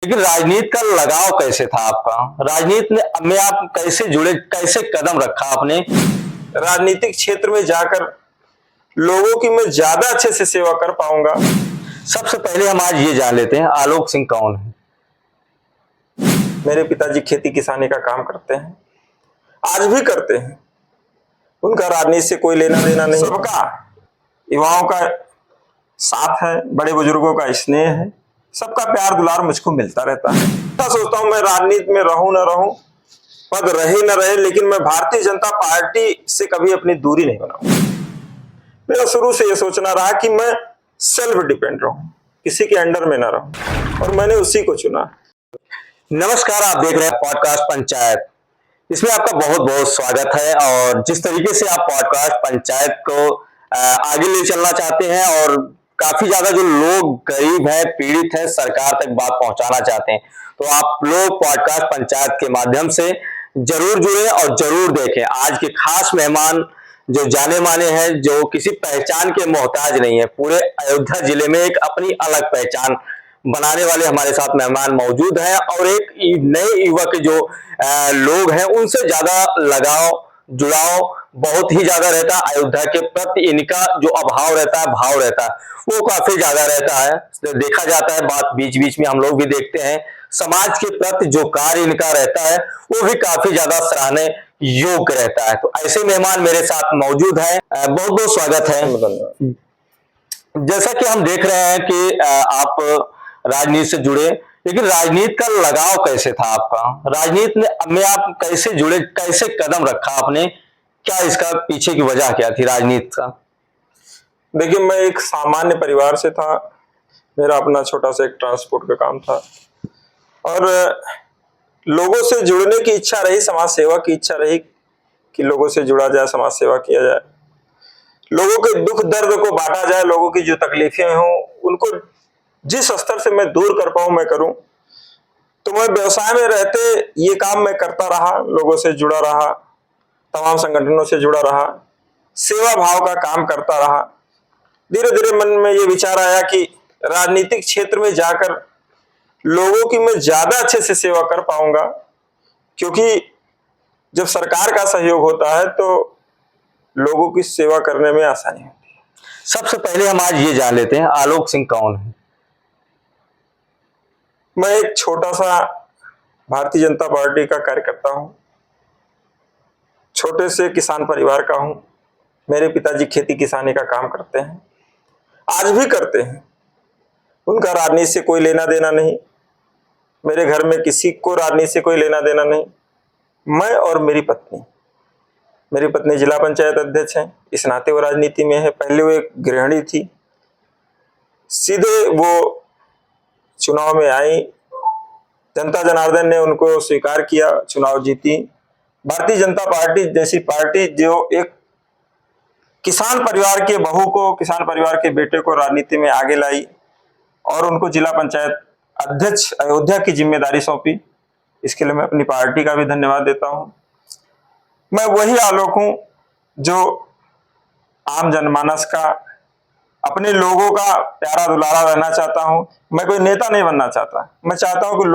लेकिन राजनीति का लगाव कैसे था आपका? राजनीति में आप कैसे जुड़े, कैसे कदम रखा आपने? राजनीतिक क्षेत्र में जाकर लोगों की मैं ज्यादा अच्छे से सेवा कर पाऊंगा। सबसे पहले हम आज ये जान लेते हैं, आलोक सिंह कौन है? मेरे पिताजी खेती किसानी का काम करते हैं, आज भी करते हैं। उनका राजनीति से कोई लेना देना नहीं। सबका, युवाओं का साथ है, बड़े बुजुर्गों का स्नेह है, सबका प्यार दुलार मुझको मिलता रहता है। मैं सोचता हूं मैं राजनीति में रहूं न रहूं, पद रहे न रहे, लेकिन मैं भारतीय जनता पार्टी से कभी अपनी दूरी नहीं बनाऊंगा। मेरा शुरू से यह सोचना रहा कि मैं सेल्फ डिपेंड रहूं, किसी के अंडर में ना रहूं, और मैंने उसी को चुना। नमस्कार, आप देख रहे हैं पॉडकास्ट पंचायत। इसमें आपका बहुत बहुत स्वागत है। और जिस तरीके से आप पॉडकास्ट पंचायत को आगे ले चलना चाहते हैं और काफी ज्यादा जो लोग गरीब हैं, पीड़ित हैं, सरकार तक बात पहुंचाना चाहते हैं, तो आप लोग पॉडकास्ट पंचायत के माध्यम से जरूर जुड़े और जरूर देखें। आज के खास मेहमान जो जाने माने हैं, जो किसी पहचान के मोहताज नहीं है, पूरे अयोध्या जिले में एक अपनी अलग पहचान बनाने वाले हमारे साथ मेहमान मौजूद हैं। और एक नए युवक जो लोग हैं, उनसे ज्यादा लगाव, जुड़ाव बहुत ही ज्यादा रहता है अयोध्या के प्रति। इनका जो अभाव रहता है, भाव रहता है, वो काफी ज्यादा रहता है। देखा जाता है, बात बीच बीच में हम लोग भी देखते हैं, समाज के प्रति जो कार्य इनका रहता है वो भी काफी ज्यादा सराहने योग्य रहता है। तो ऐसे मेहमान मेरे साथ मौजूद हैं। बहुत बहुत स्वागत है। जैसा कि हम देख रहे हैं कि आप राजनीति से जुड़े, लेकिन राजनीति का लगाव कैसे था आपका? राजनीति में आप कैसे जुड़े, कैसे कदम रखा आपने? क्या इसका पीछे की वजह क्या थी राजनीति का? देखिए, मैं एक सामान्य परिवार से था। मेरा अपना छोटा सा एक ट्रांसपोर्ट का काम था, और लोगों से जुड़ने की इच्छा रही, समाज सेवा की इच्छा रही कि लोगों से जुड़ा जाए, समाज सेवा किया जाए, लोगों के दुख दर्द को बांटा जाए, लोगों की जो तकलीफें हों उनको जिस स्तर से मैं दूर कर पाऊं मैं करूं। तो मैं व्यवसाय में रहते ये काम मैं करता रहा, लोगों से जुड़ा रहा, तमाम संगठनों से जुड़ा रहा, सेवा भाव का काम करता रहा। धीरे धीरे मन में ये विचार आया कि राजनीतिक क्षेत्र में जाकर लोगों की मैं ज्यादा अच्छे से सेवा कर पाऊंगा, क्योंकि जब सरकार का सहयोग होता है तो लोगों की सेवा करने में आसानी होती है। सबसे पहले हम आज ये जान लेते हैं, आलोक सिंह कौन है? मैं एक छोटा सा भारतीय जनता पार्टी का कार्यकर्ता हूं, छोटे से किसान परिवार का हूं। मेरे पिताजी खेती किसानी का काम करते हैं, आज भी करते हैं। उनका राजनीति से कोई लेना देना नहीं, मेरे घर में किसी को राजनीति से कोई लेना देना नहीं। मैं और मेरी पत्नी जिला पंचायत अध्यक्ष हैं, इस नाते वो राजनीति में है। पहले वो एक गृहिणी थी, सीधे वो चुनाव में आई, जनता जनार्दन ने उनको स्वीकार किया, चुनाव जीती। भारतीय जनता पार्टी जैसी पार्टी जो एक किसान परिवार के बहू को, किसान परिवार के बेटे को राजनीति में आगे लाई और उनको जिला पंचायत अध्यक्ष अयोध्या की जिम्मेदारी सौंपी, इसके लिए मैं अपनी पार्टी का भी धन्यवाद देता हूं। मैं वही आलोक हूं जो आम जनमानस का, अपने लोगों का प्यारा दुलारा रहना चाहता हूं। मैं कोई नेता नहीं बनना चाहता, मैं चाहता हूं कि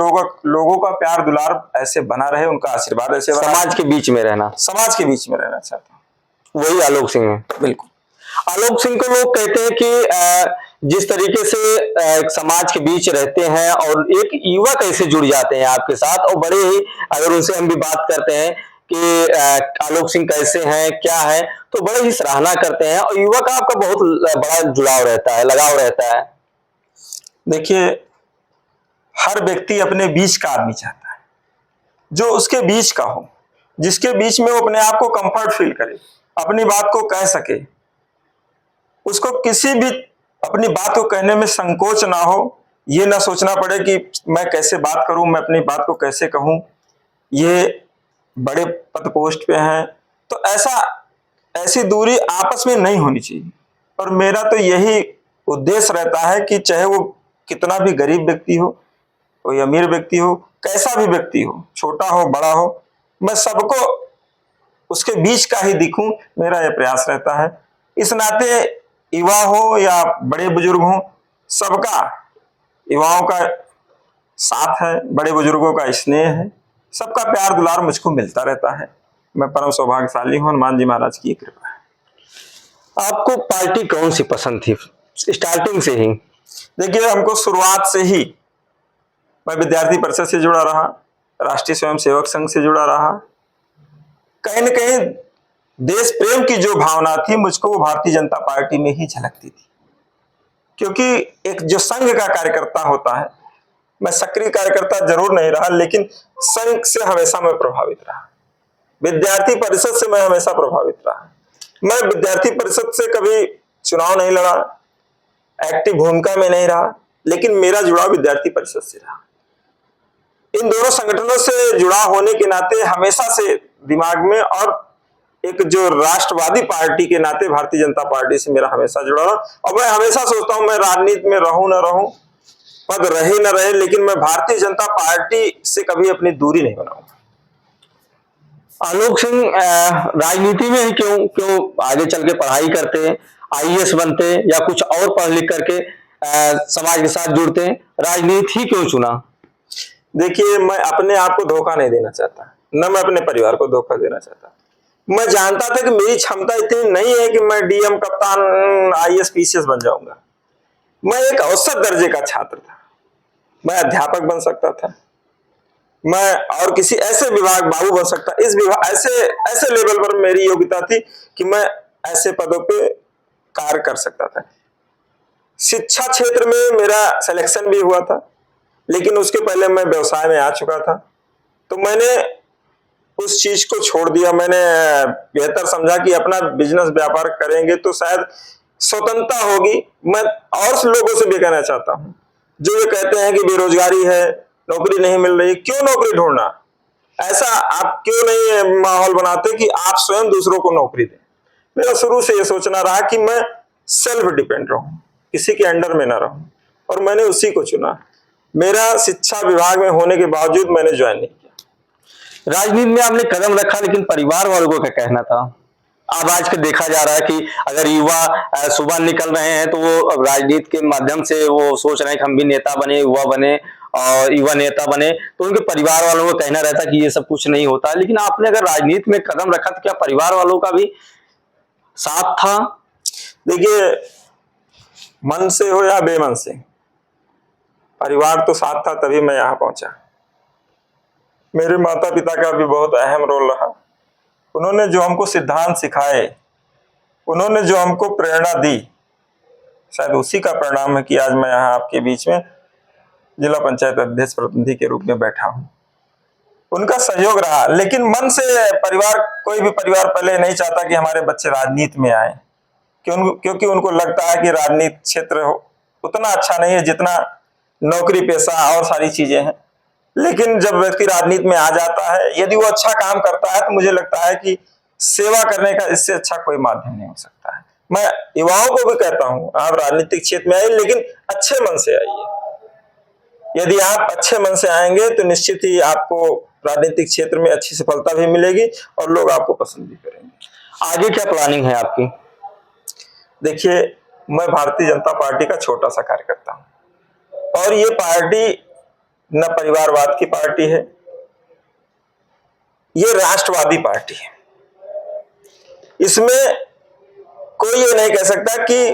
लोगों का प्यार दुलार ऐसे बना रहे, उनका आशीर्वाद ऐसे बना, समाज के बीच में रहना, समाज के बीच में रहना चाहता हूं। वही आलोक सिंह है। बिल्कुल। आलोक सिंह को लोग कहते हैं कि जिस तरीके से समाज के बीच रहते हैं और एक युवा कैसे जुड़ जाते हैं आपके साथ, और बड़े ही, अगर उनसे हम भी बात करते हैं कि आलोक सिंह कैसे हैं, क्या है, तो बड़े ही सराहना करते हैं। और युवा का आपका बहुत बड़ा जुड़ाव रहता है, लगाव रहता है। देखिए, हर व्यक्ति अपने बीच का आदमी चाहता है, जो उसके बीच का हो, जिसके बीच में वो अपने आप को कंफर्ट फील करे, अपनी बात को कह सके, उसको किसी भी अपनी बात को कहने में संकोच ना हो, ये ना सोचना पड़े कि मैं कैसे बात करूं, मैं अपनी बात को कैसे कहूं, ये बड़े पद पोस्ट पे हैं, तो ऐसी दूरी आपस में नहीं होनी चाहिए। और मेरा तो यही उद्देश्य रहता है कि चाहे वो कितना भी गरीब व्यक्ति हो, कोई अमीर व्यक्ति हो, कैसा भी व्यक्ति हो, छोटा हो बड़ा हो, मैं सबको उसके बीच का ही दिखूं, मेरा यह प्रयास रहता है। इस नाते युवा हो या बड़े बुजुर्ग हो, सबका, युवाओं का साथ है, बड़े बुजुर्गों का स्नेह है, सबका प्यार दुलार मुझको मिलता रहता है। मैं परम सौभाग्यशाली हूँ, हनुमान जी महाराज की कृपा है। आपको पार्टी कौन सी पसंद थी स्टार्टिंग से ही? देखिए, हमको शुरुआत से ही मैं विद्यार्थी परिषद से जुड़ा रहा, राष्ट्रीय स्वयंसेवक संघ से जुड़ा रहा। कहीं न कहीं देश प्रेम की जो भावना थी मुझको वो भारतीय जनता पार्टी में ही झलकती थी, क्योंकि एक जो संघ का कार्यकर्ता होता है, मैं सक्रिय कार्यकर्ता जरूर नहीं रहा, लेकिन संघ से हमेशा मैं प्रभावित रहा, विद्यार्थी परिषद से मैं हमेशा प्रभावित रहा। मैं विद्यार्थी परिषद से कभी चुनाव नहीं लड़ा, एक्टिव भूमिका में नहीं रहा, लेकिन मेरा जुड़ाव विद्यार्थी परिषद से रहा। इन दोनों संगठनों से जुड़ा होने के नाते हमेशा से दिमाग में, और एक जो राष्ट्रवादी पार्टी के नाते भारतीय जनता पार्टी से मेरा हमेशा जुड़ा रहा। और मैं हमेशा सोचता हूं, मैं राजनीति में रहूं न रहूं, पद रहे न रहे, लेकिन मैं भारतीय जनता पार्टी से कभी अपनी दूरी नहीं बनाऊंगा। आलोक सिंह राजनीति में ही क्यों क्यों आगे चल के पढ़ाई करते, आईएएस बनते या कुछ और पढ़ लिख करके समाज के साथ जुड़ते, राजनीति ही क्यों चुना? देखिए, मैं अपने आप को धोखा नहीं देना चाहता, न मैं अपने परिवार को धोखा देना चाहता। मैं जानता था कि मेरी क्षमता इतनी नहीं है कि मैं डीएम, कप्तान, आईएएस, पीसीएस बन जाऊंगा। मैं एक औसत दर्जे का छात्र था, मैं अध्यापक बन सकता था, मैं और किसी ऐसे विभाग बाबू बन सकता। इस विभाग ऐसे लेवल पर मेरी योग्यता थी कि मैं ऐसे पदों पे कार्य कर सकता था। शिक्षा क्षेत्र में मेरा सिलेक्शन भी हुआ था, लेकिन उसके पहले मैं व्यवसाय में आ चुका था, तो मैंने उस चीज को छोड़ दिया। मैंने बेहतर समझा कि अपना बिजनेस व्यापार करेंगे तो शायद स्वतंत्रता होगी। मैं और लोगों से भी कहना चाहता हूं, जो ये कहते हैं कि बेरोजगारी है, नौकरी नहीं मिल रही, क्यों नौकरी ढूंढना? ऐसा आप क्यों नहीं माहौल बनाते कि आप स्वयं दूसरों को नौकरी दें? मेरा शुरू से ये सोचना रहा कि मैं सेल्फ डिपेंड रहूं, किसी के अंडर में ना रहूं, और मैंने उसी को चुना। मेरा शिक्षा विभाग में होने के बावजूद मैंने ज्वाइन नहीं किया। राजनीति में आपने कदम रखा, लेकिन परिवार वालों को क्या कहना था? अब आज के देखा जा रहा है कि अगर युवा सुबह निकल रहे हैं तो वो राजनीति के माध्यम से वो सोच रहे हैं कि हम भी नेता बने, युवा बने और युवा नेता बने, तो उनके परिवार वालों को कहना रहता कि ये सब कुछ नहीं होता। लेकिन आपने अगर राजनीति में कदम रखा तो क्या परिवार वालों का भी साथ था? देखिए, मन से हो या बेमन से, परिवार तो साथ था, तभी मैं यहां पहुंचा। मेरे माता पिता का भी बहुत अहम रोल रहा। उन्होंने जो हमको सिद्धांत सिखाए, उन्होंने जो हमको प्रेरणा दी, शायद उसी का परिणाम है कि आज मैं यहाँ आपके बीच में जिला पंचायत अध्यक्ष प्रतिनिधि के रूप में बैठा हूँ। उनका सहयोग रहा, लेकिन मन से परिवार, कोई भी परिवार पहले नहीं चाहता कि हमारे बच्चे राजनीति में आए, क्योंकि उनको लगता है कि राजनीति क्षेत्र उतना अच्छा नहीं है जितना नौकरी पेशा और सारी चीजें हैं। लेकिन जब व्यक्ति राजनीति में आ जाता है, यदि वो अच्छा काम करता है, तो मुझे लगता है कि सेवा करने का इससे अच्छा कोई माध्यम नहीं हो सकता है। मैं युवाओं को भी कहता हूं, आप राजनीतिक क्षेत्र में आइए, लेकिन अच्छे मन से आइए। यदि आप अच्छे मन से आएंगे तो निश्चित ही आपको राजनीतिक क्षेत्र में अच्छी सफलता भी मिलेगी और लोग आपको पसंद भी करेंगे। आगे क्या प्लानिंग है आपकी? देखिए, मैं भारतीय जनता पार्टी का छोटा सा कार्यकर्ता हूं, और ये पार्टी न परिवारवाद की पार्टी है, ये राष्ट्रवादी पार्टी है। इसमें कोई ये नहीं कह सकता कि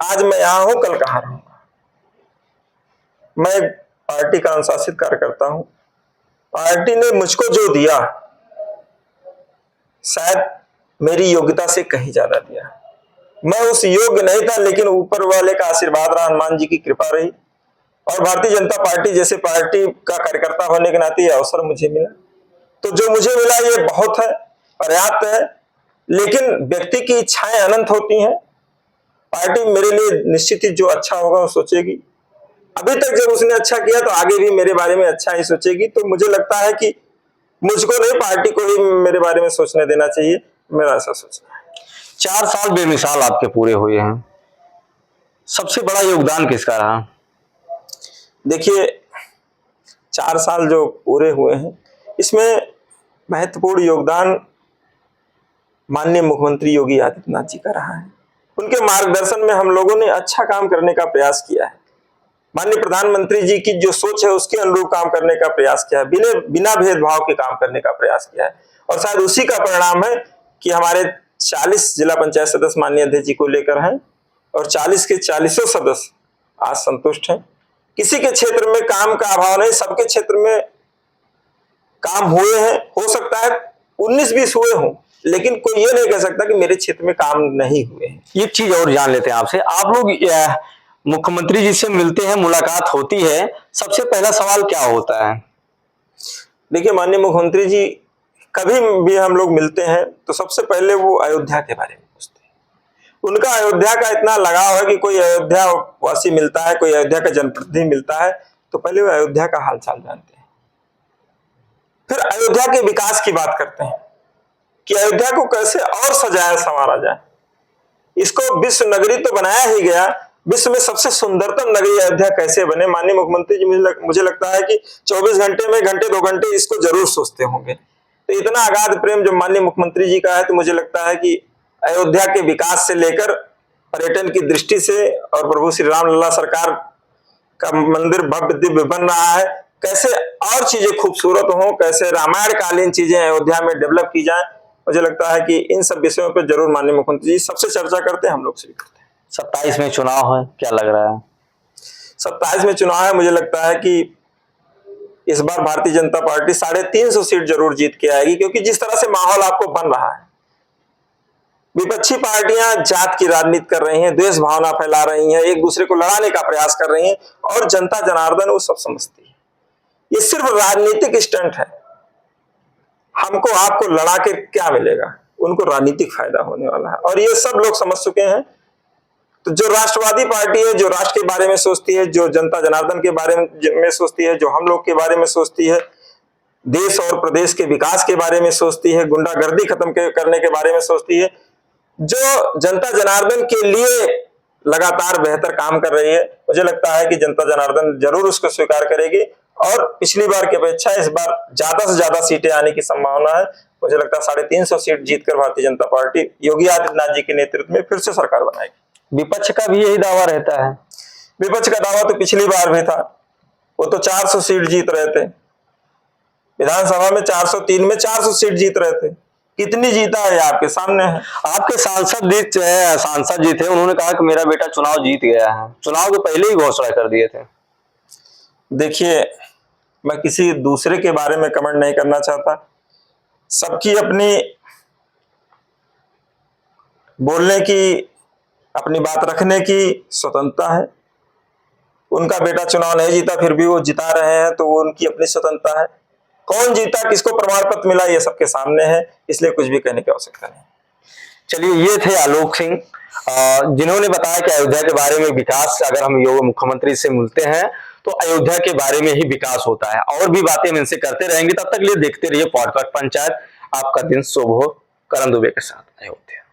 आज मैं यहां हूं, कल कहां रहूंगा। मैं पार्टी का अनुशासित कार्यकर्ता हूं। पार्टी ने मुझको जो दिया, शायद मेरी योग्यता से कहीं ज्यादा दिया। मैं उस योग्य नहीं था, लेकिन ऊपर वाले का आशीर्वाद रहा, हनुमान जी की कृपा रही, और भारतीय जनता पार्टी जैसे पार्टी का कार्यकर्ता होने के नाते यह अवसर मुझे मिला। तो जो मुझे मिला ये बहुत है, पर्याप्त है, लेकिन व्यक्ति की इच्छाएं अनंत होती हैं। पार्टी मेरे लिए निश्चित ही जो अच्छा होगा वो सोचेगी। अभी तक जब उसने अच्छा किया तो आगे भी मेरे बारे में अच्छा ही सोचेगी। तो मुझे लगता है कि मुझको नहीं, पार्टी को ही मेरे बारे में सोचने देना चाहिए, मेरा ऐसा सोचना है। 4 साल बेमिसाल आपके पूरे हुए हैं, सबसे बड़ा योगदान किसका रहा? देखिए, 4 साल जो पूरे हुए हैं, इसमें महत्वपूर्ण योगदान माननीय मुख्यमंत्री योगी आदित्यनाथ जी का रहा है। उनके मार्गदर्शन में हम लोगों ने अच्छा काम करने का प्रयास किया है। माननीय प्रधानमंत्री जी की जो सोच है उसके अनुरूप काम करने का प्रयास किया है, बिना भेदभाव के काम करने का प्रयास किया है। और शायद उसी का परिणाम है कि हमारे 40 जिला पंचायत सदस्य माननीय अध्यक्ष जी को लेकर हैं और 40 के 40 सदस्य आज संतुष्ट हैं। किसी के क्षेत्र में काम का अभाव नहीं, सबके क्षेत्र में काम हुए हैं। हो सकता है 19-20 हुए हों, लेकिन कोई ये नहीं कह सकता कि मेरे क्षेत्र में काम नहीं हुए हैं। एक चीज और जान लेते हैं आपसे, आप लोग मुख्यमंत्री जी से मिलते हैं, मुलाकात होती है, सबसे पहला सवाल क्या होता है? देखिए, माननीय मुख्यमंत्री जी कभी भी हम लोग मिलते हैं तो सबसे पहले वो अयोध्या के बारे में पूछते हैं। उनका अयोध्या का इतना लगाव है कि कोई अयोध्या वासी मिलता है, कोई अयोध्या का जनप्रतिनिधि मिलता है तो पहले वो अयोध्या का हालचाल जानते हैं, फिर अयोध्या के विकास की बात करते हैं कि अयोध्या को कैसे और सजाया संवारा जाए। इसको विश्व नगरी तो बनाया ही गया, विश्व में सबसे सुंदरतम नगरी अयोध्या कैसे बने। माननीय मुख्यमंत्री जी मुझे लगता है कि 24 घंटे में घंटे 2 घंटे इसको जरूर सोचते होंगे। तो इतना अगाध प्रेम जो माननीय मुख्यमंत्री जी का है, तो मुझे लगता है कि अयोध्या के विकास से लेकर पर्यटन की दृष्टि से और प्रभु श्री राम लला सरकार का मंदिर भव्य दिव्य बन रहा है, कैसे और चीजें खूबसूरत हों, कैसे रामायण कालीन चीजें अयोध्या में डेवलप की जाए। मुझे लगता है कि इन सब विषयों पर जरूर माननीय मुख्यमंत्री जी सबसे चर्चा करते हैं, हम लोग से भी करते हैं। 27 में चुनाव है, क्या लग रहा है? 27 में चुनाव है, मुझे लगता है कि इस बार भारतीय जनता पार्टी 350 सीट जरूर जीत के आएगी, क्योंकि जिस तरह से माहौल आपको बन रहा है, विपक्षी पार्टियां जात की राजनीति कर रही हैं, द्वेष भावना फैला रही हैं, एक दूसरे को लड़ाने का प्रयास कर रही हैं, और जनता जनार्दन वो सब समझती है ये सिर्फ राजनीतिक स्टंट है। हमको आपको लड़ा के क्या मिलेगा, उनको राजनीतिक फायदा होने वाला है, और ये सब लोग समझ चुके हैं। तो जो राष्ट्रवादी पार्टी है, जो राष्ट्र के बारे में सोचती है, जो जनता जनार्दन के बारे में सोचती है, जो हम लोग के बारे में सोचती है, देश और प्रदेश के विकास के बारे में सोचती है, गुंडागर्दी खत्म करने के बारे में सोचती है, जो जनता जनार्दन के लिए लगातार बेहतर काम कर रही है, मुझे लगता है कि जनता जनार्दन जरूर उसको स्वीकार करेगी। और पिछली बार की अपेक्षा इस बार ज्यादा से ज्यादा सीटें आने की संभावना है। मुझे लगता है 350 सीट जीतकर भारतीय जनता पार्टी योगी आदित्यनाथ जी के नेतृत्व में फिर से सरकार बनाएगी। विपक्ष का भी यही दावा रहता है। विपक्ष का दावा तो पिछली बार भी था, वो तो 400 सीट जीत रहे थे, विधानसभा में 403 में 400 सीट जीत रहे थे। कितनी जीता है आपके सामने है। आपके सांसद जी थे, उन्होंने कहा कि मेरा बेटा चुनाव जीत गया है, चुनाव के पहले ही घोषणा कर दिए थे। देखिए, मैं किसी दूसरे के बारे में कमेंट नहीं करना चाहता, सबकी अपनी बोलने की, अपनी बात रखने की स्वतंत्रता है। उनका बेटा चुनाव नहीं जीता, फिर भी वो जिता रहे हैं, तो वो उनकी अपनी स्वतंत्रता है। कौन जीता, किसको प्रमाण पत्र मिला, ये सबके सामने है, इसलिए कुछ भी कहने की आवश्यकता नहीं। चलिए, ये थे आलोक सिंह, जिन्होंने बताया कि अयोध्या के बारे में विकास, अगर हम मुख्यमंत्री से मिलते हैं तो अयोध्या के बारे में ही विकास होता है। और भी बातें हम इनसे करते रहेंगे, तब तक लिए देखते रहिए पॉडकास्ट पंचायत। आपका दिन शुभ हो। करण दुबे के साथ, अयोध्या।